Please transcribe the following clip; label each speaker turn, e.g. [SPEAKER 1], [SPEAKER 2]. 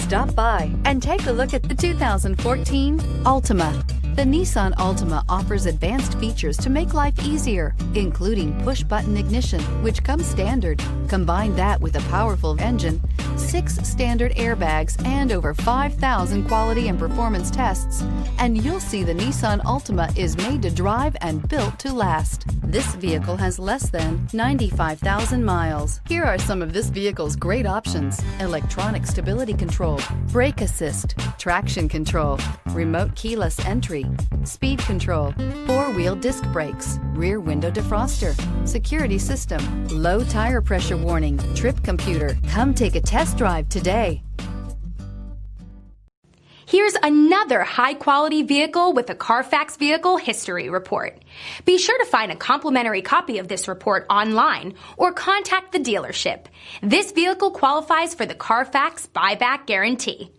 [SPEAKER 1] Stop by and take a look at the 2014 Altima. The Nissan Altima offers advanced features to make life easier, including push-button ignition, which comes standard. Combine that with a powerful engine, 6 standard airbags, and over 5,000 quality and performance tests, and you'll see the Nissan Altima is made to drive and built to last. This vehicle has less than 95,000 miles. Here are some of this vehicle's great options: electronic stability control, brake assist, traction control, remote keyless entry, speed control, 4-wheel disc brakes, rear window defroster, security system, low tire pressure warning, trip computer. Come take a test drive today.
[SPEAKER 2] Here's another high-quality vehicle with a Carfax Vehicle History Report. Be sure to find a complimentary copy of this report online or contact the dealership. This vehicle qualifies for the Carfax Buyback Guarantee.